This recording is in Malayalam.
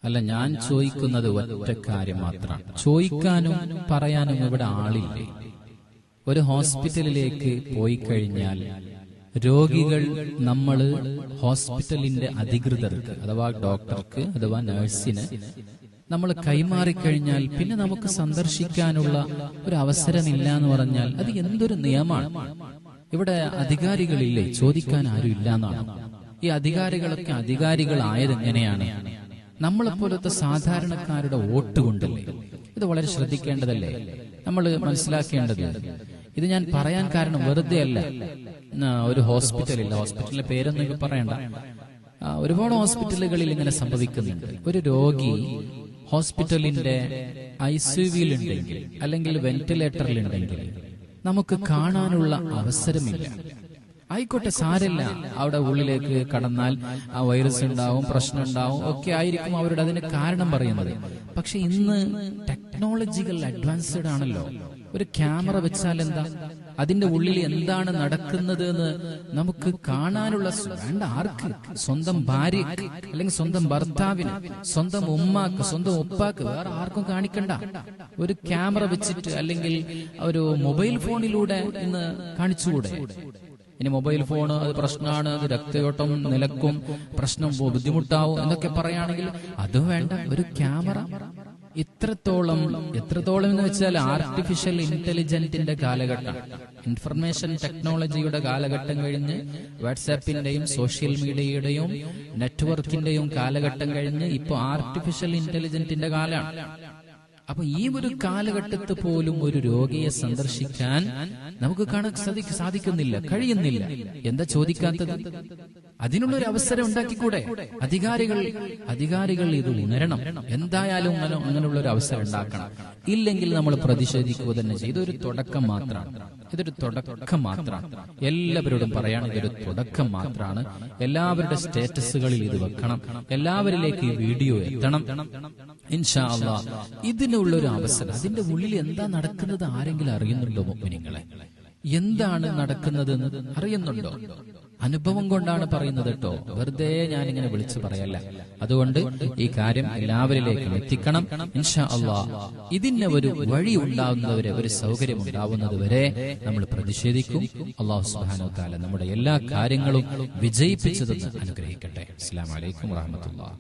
അല്ല, ഞാൻ ചോദിക്കുന്നത് ഒറ്റ കാര്യം മാത്രമാണ്. ചോദിക്കാനും പറയാനും ഇവിടെ ആളില്ലേ? ഒരു ഹോസ്പിറ്റലിലേക്ക് പോയി കഴിഞ്ഞാൽ രോഗികൾ ഹോസ്പിറ്റലിന്റെ അധികൃതർക്ക് അഥവാ ഡോക്ടർക്ക് അഥവാ നഴ്സിന് നമ്മൾ കൈമാറിക്കഴിഞ്ഞാൽ പിന്നെ നമുക്ക് സന്ദർശിക്കാനുള്ള ഒരു അവസരമില്ല എന്ന് പറഞ്ഞാൽ അത് എന്തൊരു നിയമമാണ്? ഇവിടെ അധികാരികളില്ലേ? ചോദിക്കാൻ ആരും ഇല്ല എന്നാണ്. ഈ അധികാരികളൊക്കെ അധികാരികളായത് എങ്ങനെയാണ്? നമ്മളെപ്പോലത്തെ സാധാരണക്കാരുടെ വോട്ട് കൊണ്ടല്ലേ? ഇത് വളരെ ശ്രദ്ധിക്കേണ്ടതല്ലേ? നമ്മൾ മനസ്സിലാക്കേണ്ടത്. ഇത് ഞാൻ പറയാൻ കാരണം വെറുതെ അല്ല. ഒരു ഹോസ്പിറ്റലിന്റെ പേരൊന്നും ഇപ്പൊ പറയണ്ട. ഒരുപാട് ഹോസ്പിറ്റലുകളിൽ ഇങ്ങനെ സംഭവിക്കുന്നുണ്ട്. ഒരു രോഗി ഹോസ്പിറ്റലിന്റെ ICUവിലുണ്ടെങ്കിൽ അല്ലെങ്കിൽ വെന്റിലേറ്ററിലുണ്ടെങ്കിൽ നമുക്ക് കാണാനുള്ള അവസരമില്ല. ആയിക്കോട്ടെ, സാരമില്ല. അവിടെ ഉള്ളിലേക്ക് കടന്നാൽ ആ വൈറസ് ഉണ്ടാവും, പ്രശ്നം ഉണ്ടാവും, ഒക്കെ ആയിരിക്കും അവരുടെ അതിന് കാരണം പറയുന്നത്. പക്ഷെ ഇന്ന് ടെക്നോളജികൾ അഡ്വാൻസ്ഡ് ആണല്ലോ. ഒരു ക്യാമറ വെച്ചാൽ എന്താ, അതിന്റെ ഉള്ളിൽ എന്താണ് നടക്കുന്നത് എന്ന് നമുക്ക് കാണാനുള്ള വേണ്ട ആർക്ക്? സ്വന്തം ഭാര്യക്ക് അല്ലെങ്കിൽ സ്വന്തം ഭർത്താവിന്, സ്വന്തം ഉമ്മാക്ക്, സ്വന്തം ഉപ്പാക്ക്, വേറെ ആർക്കും കാണിക്കണ്ട. ഒരു ക്യാമറ വെച്ചിട്ട് അല്ലെങ്കിൽ ഒരു മൊബൈൽ ഫോണിലൂടെ ഇന്ന് കാണിച്ചുകൂടെ? ഇനി മൊബൈൽ ഫോണ് അത് പ്രശ്നമാണ്, അത് രക്തയോട്ടം നിലക്കും, പ്രശ്നം ബുദ്ധിമുട്ടാവും എന്നൊക്കെ പറയുകയാണെങ്കിൽ അത് വേണ്ട. ഒരു ക്യാമറ എത്രത്തോളം എന്ന് വെച്ചാൽ ആർട്ടിഫിഷ്യൽ ഇന്റലിജൻസിന്റെ കാലഘട്ടം, ഇൻഫർമേഷൻ ടെക്നോളജിയുടെ കാലഘട്ടം കഴിഞ്ഞ് വാട്സാപ്പിന്റെയും സോഷ്യൽ മീഡിയയുടെയും നെറ്റ്വർക്കിന്റെയും കാലഘട്ടം കഴിഞ്ഞ് ഇപ്പൊ ആർട്ടിഫിഷ്യൽ ഇന്റലിജൻസിന്റെ കാലമാണ്. അപ്പൊ ഈ ഒരു കാലഘട്ടത്ത് പോലും ഒരു രോഗിയെ സന്ദർശിക്കാൻ നമുക്ക് കാണാൻ സാധിക്കുന്നില്ല, കഴിയുന്നില്ല. എന്താ ചോദിക്കാത്തത്? അതിനുള്ളൊരു അവസരം ഉണ്ടാക്കിക്കൂടെ? അധികാരികൾ ഇത് ഉണരണം. എന്തായാലും അങ്ങനെയുള്ള ഒരു അവസരം ഉണ്ടാക്കണം. ഇല്ലെങ്കിൽ നമ്മൾ പ്രതിഷേധിക്കുക തന്നെ ചെയ്യും. ഇതൊരു തുടക്കം മാത്രമാണ്. എല്ലാവരോടും പറയാണ്, ഇതൊരു തുടക്കം മാത്രമാണ്. എല്ലാവരുടെ സ്റ്റേറ്റസുകളിൽ ഇത് വെക്കണം. എല്ലാവരിലേക്ക് ഈ വീഡിയോ എത്തണം. ഇൻഷാ അല്ലാഹ് ഇതിനുള്ളൊരു അവസരം. അതിന്റെ ഉള്ളിൽ എന്താ നടക്കുന്നത് ആരെങ്കിലും അറിയുന്നുണ്ടോ? മുഅ്മിനീങ്ങളെ, എന്താണ് നടക്കുന്നതെന്ന് അറിയുന്നുണ്ടോ? അനുഭവം കൊണ്ടാണ് പറയുന്നത് കേട്ടോ, വെറുതെ ഞാനിങ്ങനെ വിളിച്ചു പറയല്ല. അതുകൊണ്ട് ഈ കാര്യം എല്ലാവരിലേക്കും എത്തിക്കണം. ഇൻഷാ അല്ലാഹ് ഇതിന് ഒരു വഴി ഉണ്ടാവുന്നതുവരെ, ഒരു സൗകര്യം ഉണ്ടാവുന്നത് വരെ നമ്മൾ പ്രതിഷേധിക്കും. അല്ലാഹു സുബ്ഹാനഹു വ തആല നമ്മുടെ എല്ലാ കാര്യങ്ങളും വിജയിപ്പിച്ചതെന്ന് അനുഗ്രഹിക്കട്ടെ. അസ്സലാമു അലൈക്കും വറഹ്മത്തുള്ളാഹി.